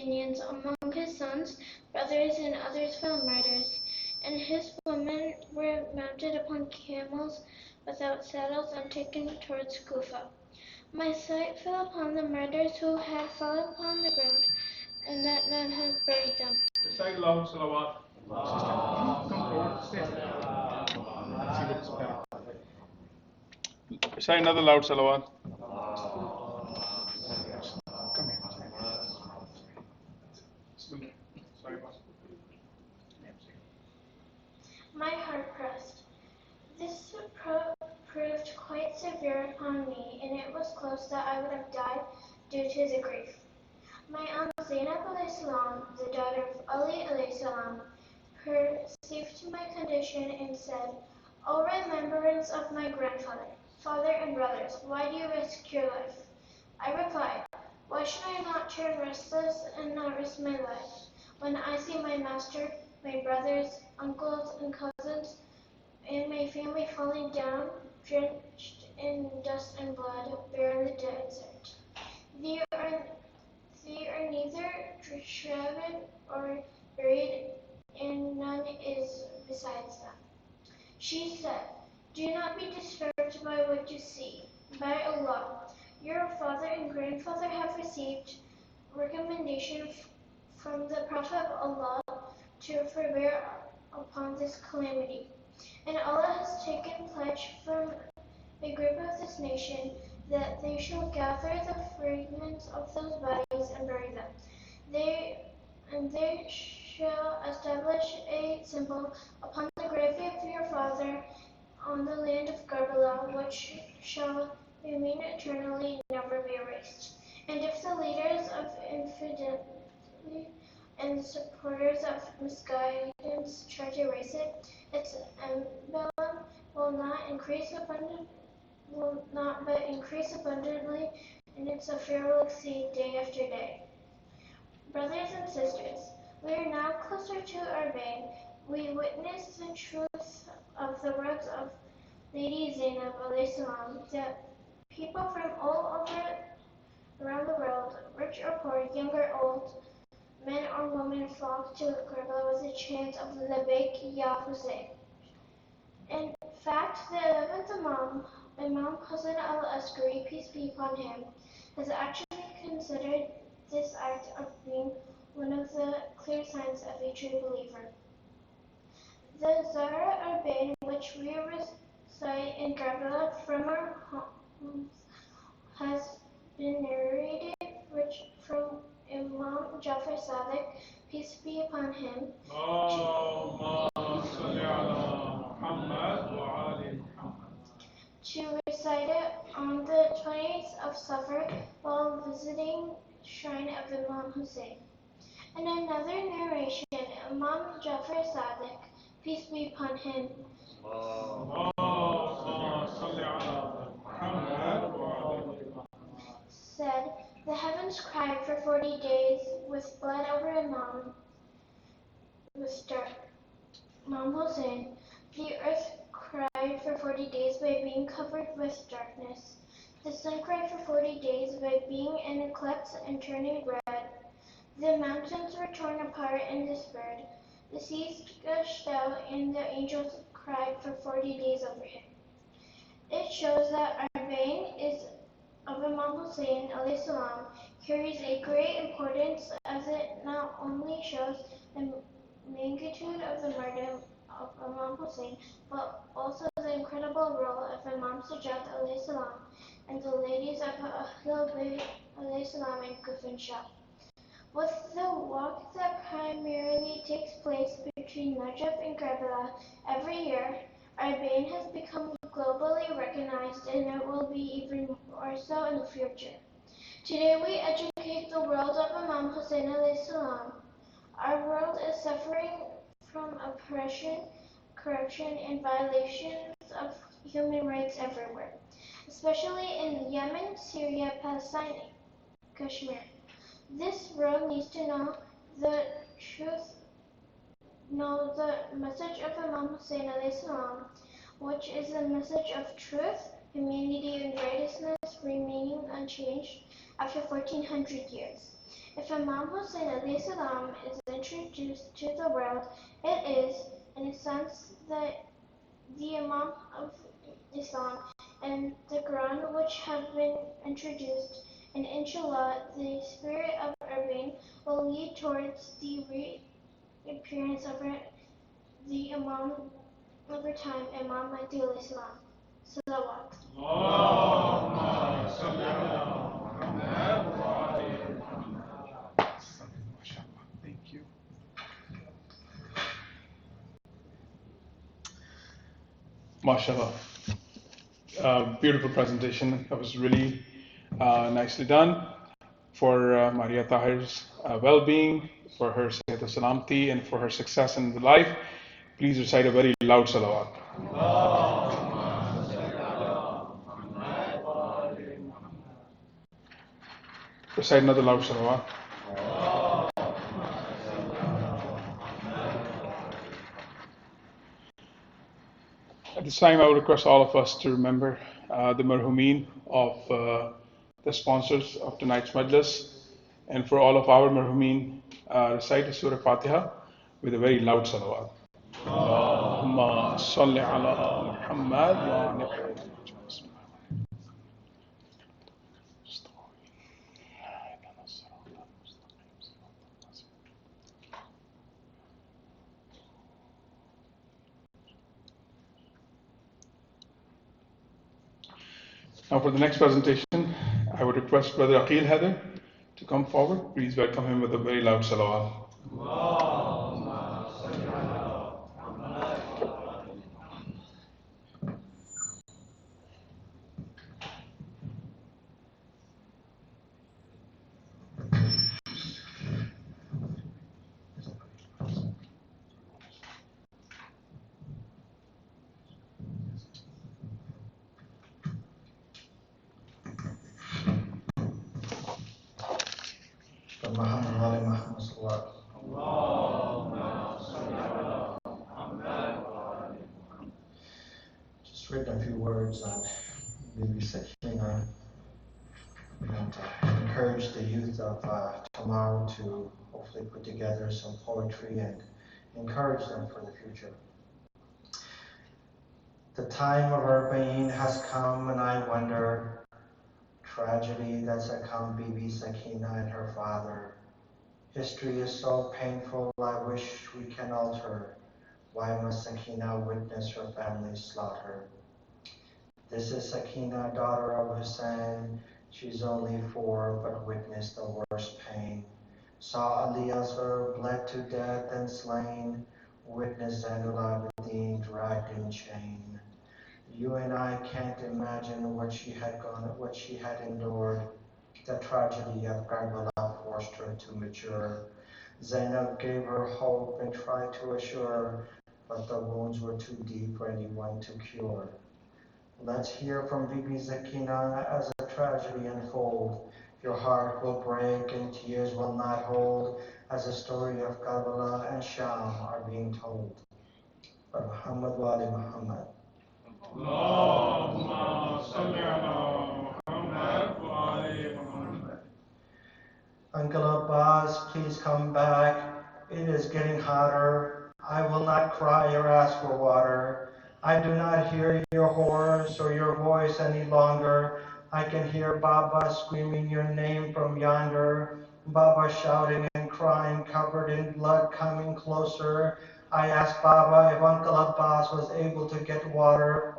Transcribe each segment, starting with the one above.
companions, among his sons, brothers, and others fell martyrs, and his women were mounted upon camels without saddles and taken towards Kufa. My sight fell upon the martyrs who had fallen upon the ground, and that none had buried them. Recite loud salawat. Sister, come forward. Stay. Let's see what's better. Recite another loud salawat. Come here. Sorry, boss. My heart pressed. This proved quite severe upon me, and it was close that I would have died due to the grief. My aunt Zainab alayhi salam, the daughter of Ali alayhi salam, perceived my condition and said, "O remembrance of my grandfather, father and brothers, why do you risk your life?" I replied, "Why should I not turn restless and not risk my life when I see my master, my brothers, uncles, and cousins, and my family falling down, drenched in dust and blood, bare in the desert? They are neither shrouded or buried, and none is besides them." She said, "Do not be disturbed by what you see. By Allah, your father and grandfather have received recommendation from the Prophet of Allah to forbear upon this calamity. And Allah has taken pledge from a group of this nation that they shall gather the fragments of those bodies and bury them. They shall establish a symbol upon the grave of your father on the land of Karbala, which shall remain eternally, never be erased. And if the leaders of infidelity and the supporters of misguidance try to erase it, its emblem will not but increase abundantly, and its affair will exceed day after day." Brothers and sisters, we are now closer to our bane. We witness the truth of the words of Lady Zainab alayhi salam, that people from all over around the world, rich or poor, young or old, men or women, flock to Karbala with the chant of Labbaik Ya Hussein. In fact, the 11th Imam, Imam Hassan al-Askari, peace be upon him, has actually considered this act of being one of the clear signs of a true believer. The Zahra Arbain, which we recite in Karbala from our homes, has been narrated from Imam Jafar Sadiq, peace be upon him, to recite it on the 20th of Safar while visiting shrine of Imam Hussein. In another narration, Imam Jafar Sadiq, peace be upon him, said, "The heavens cried for 40 days with blood over Imam Hussein. The earth cried for 40 days by being covered with darkness. The sun cried for 40 days by being in eclipse and turning red. The mountains were torn apart and despaired. The seas gushed out, and the angels cried for 40 days over him." It shows that Arbain is of Imam Hussein alayhi salam carries a great importance, as it not only shows the magnitude of the murder of Imam Hussein, but also the incredible role of Imam Sajjad alayhi salam and the ladies of Ahlul Bayt alayhi salam in Kufa and Sham. With the walk that primarily takes place between Najaf and Karbala every year, Arbain has become globally recognized, and it will be even more so in the future. Today we educate the world of Imam Hussein alayhi salam. Our world is suffering from oppression, corruption, and violations of human rights everywhere, especially in Yemen, Syria, Palestine, and Kashmir. This world needs to know the truth, know the message of Imam Hussein alayhi salam, which is the message of truth, humanity, and righteousness remaining unchanged after 1400 years. If Imam Hussein alayhi salam is introduced to the world, it is, in a sense, the Imam of Islam and the Quran which have been introduced, and inshallah the spirit of Irving will lead towards the reappearance of the Imam over time, Imam Mahdi alayhi salam. Salawat. Thank you. MashaAllah. Beautiful presentation. That was really nicely done for Maria Tahir's well-being, for her Sayyid Salamti, and for her success in the life. Please recite a very loud salawat. Recite another loud salawat. At this time, I would request all of us to remember the marhumeen of the sponsors of tonight's majlis, and for all of our marhumeen, recite Surah Fatiha with a very loud salawat. Allahumma salli ala Muhammad wa ala Now for the next presentation, I would request Brother Aqil Heather to come forward. Please welcome him with a very loud salawat. Just written a few words on Bibi Sakina and encourage the youth of tomorrow to hopefully put together some poetry and encourage them for the future. The time of our pain has come, and I wonder, tragedy that's succumbed Bibi Sakina and her father. History is so painful, I wish we can alter. Why must Sakina witness her family's slaughter? This is Sakina, daughter of Hussein. She's only 4, but witnessed the worst pain. Saw Ali Asghar bled to death and slain. Witnessed Zainul Abidin dragged in chain. You and I can't imagine what she had endured. The tragedy of Karbala forced her to mature. Zainab gave her hope and tried to assure, but the wounds were too deep for anyone to cure. Let's hear from Bibi Sakina as a tragedy unfolds. Your heart will break and tears will not hold, as the story of Karbala and Sham are being told. By Muhammad wa ali Muhammad. Allahumma salli ala Muhammad wa ali Muhammad. Uncle Abbas, please come back. It is getting hotter. I will not cry or ask for water. I do not hear your horse or your voice any longer. I can hear Baba screaming your name from yonder. Baba shouting and crying, covered in blood, coming closer. I asked Baba if Uncle Abbas was able to get water.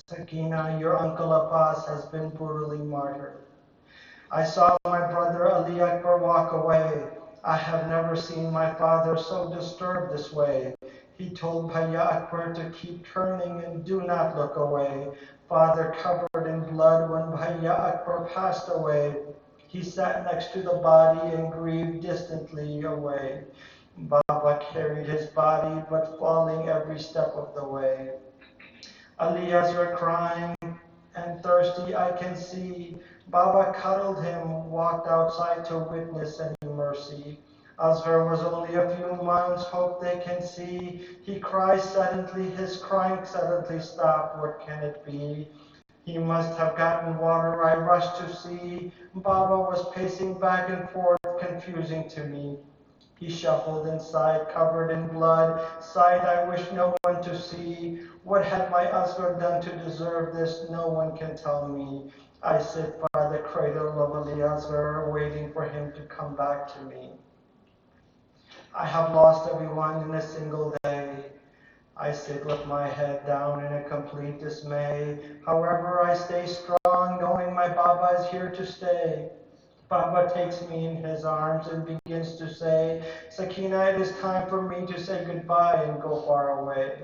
Sakina, your Uncle Abbas has been brutally martyred. I saw my brother Ali Akbar walk away. I have never seen my father so disturbed this way. He told Bhaiya Akbar to keep turning and do not look away. Father covered in blood when Bhaiya Akbar passed away. He sat next to the body and grieved distantly away. Baba carried his body, but falling every step of the way. Ali Asghar crying and thirsty I can see. Baba cuddled him, walked outside to witness any mercy. Asghar was only a few months, hope they can see. He cries suddenly, his crying suddenly stopped. What can it be? He must have gotten water, I rushed to see. Baba was pacing back and forth, confusing to me. He shuffled inside, covered in blood, sighed, I wish no one to see. What had my Asghar done to deserve this? No one can tell me. I sit by the cradle of Ali Asghar, waiting for him to come back to me. I have lost everyone in a single day. I sit with my head down in a complete dismay. However, I stay strong, knowing my Baba is here to stay. Baba takes me in his arms and begins to say, Sakina, it is time for me to say goodbye and go far away.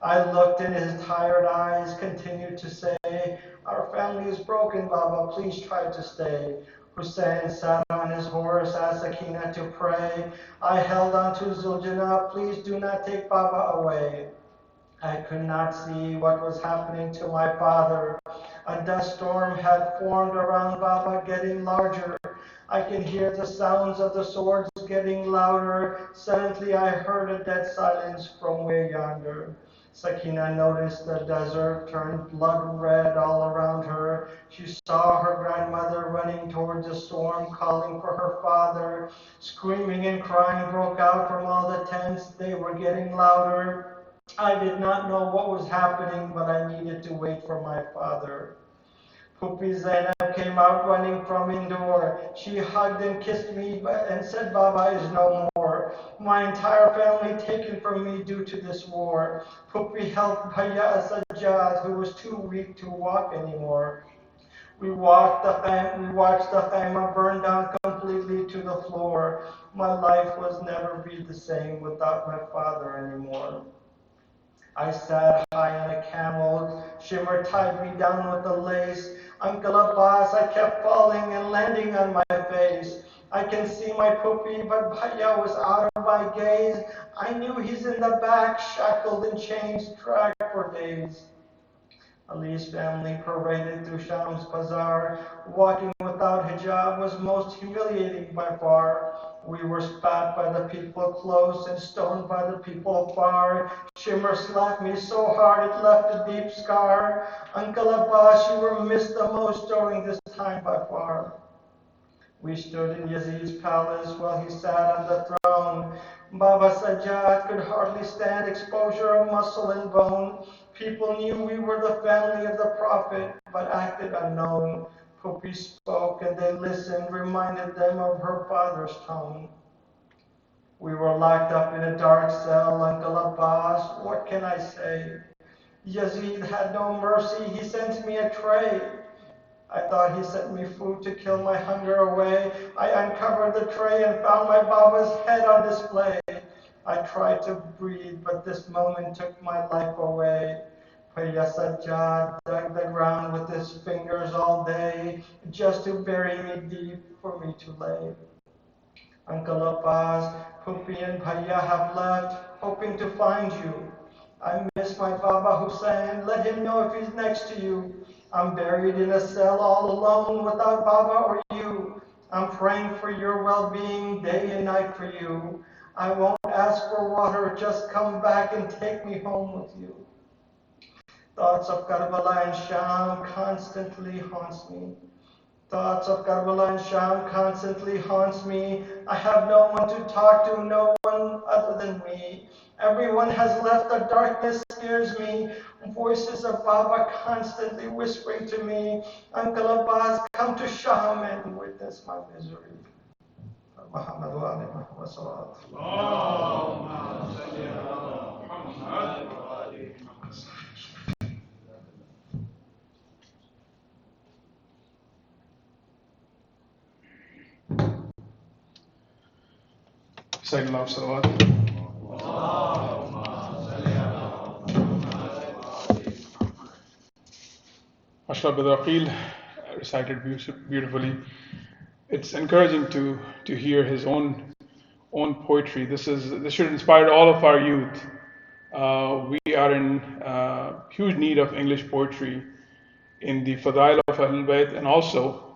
I looked in his tired eyes, continued to say, our family is broken, Baba, please try to stay. Hussein sat on his horse, asked Sakina to pray. I held on to Zuljana, please do not take Baba away. I could not see what was happening to my father. A dust storm had formed around Baba, getting larger. I can hear the sounds of the swords getting louder. Suddenly I heard a dead silence from way yonder. Sakina noticed the desert turned blood red all around her. She saw her grandmother running towards the storm, calling for her father. Screaming and crying broke out from all the tents. They were getting louder. I did not know what was happening, but I needed to wait for my father. Pupi Zainab came out running from indoor. She hugged and kissed me and said Baba is no more. My entire family taken from me due to this war. Pupi helped Bhaiya Sajjad, who was too weak to walk anymore. We watched the Khaima burn down completely to the floor. My life was never be the same without my father anymore. I sat high on a camel. Shimmer tied me down with a lace. Uncle Abbas, I kept falling and landing on my face. I can see my puppy, but Bhaiya was out of my gaze. I knew he's in the back, shackled and chains, dragged for days. Ali's family paraded through Sham's bazaar. Walking without hijab was most humiliating by far. We were spat by the people close and stoned by the people far. Shimmer slapped me so hard it left a deep scar. Uncle Abbas, you were missed the most during this time by far. We stood in Yazid's palace while he sat on the throne. Baba Sajjad could hardly stand exposure of muscle and bone. People knew we were the family of the Prophet, but acted unknown. Pupi spoke and they listened, reminded them of her father's tone. We were locked up in a dark cell, Uncle Abbas, what can I say? Yazid had no mercy, he sent me a tray. I thought he sent me food to kill my hunger away. I uncovered the tray and found my Baba's head on display. I tried to breathe, but this moment took my life away. Bhaiya Sajjad dug the ground with his fingers all day, just to bury me deep for me to lay. Uncle Abbas, Pupi and Bhaiya have left, hoping to find you. I miss my Baba Hussein. Let him know if he's next to you. I'm buried in a cell all alone without Baba or you. I'm praying for your well-being day and night for you. I won't ask for water. Just come back and take me home with you. Thoughts of Karbala and Sham constantly haunts me. Thoughts of Karbala and Sham constantly haunts me. I have no one to talk to, no one other than me. Everyone has left, the darkness scares me. Voices of Baba constantly whispering to me, Uncle Abbas, come to Sham and witness my misery. Muhammad wa ali Muhammad sallallahu Sayyidina Salawat. Ashraf Aqil recited beautifully. It's encouraging to hear his own poetry. This should inspire all of our youth. We are in huge need of English poetry in the Fadail of Ahlul Bayt and also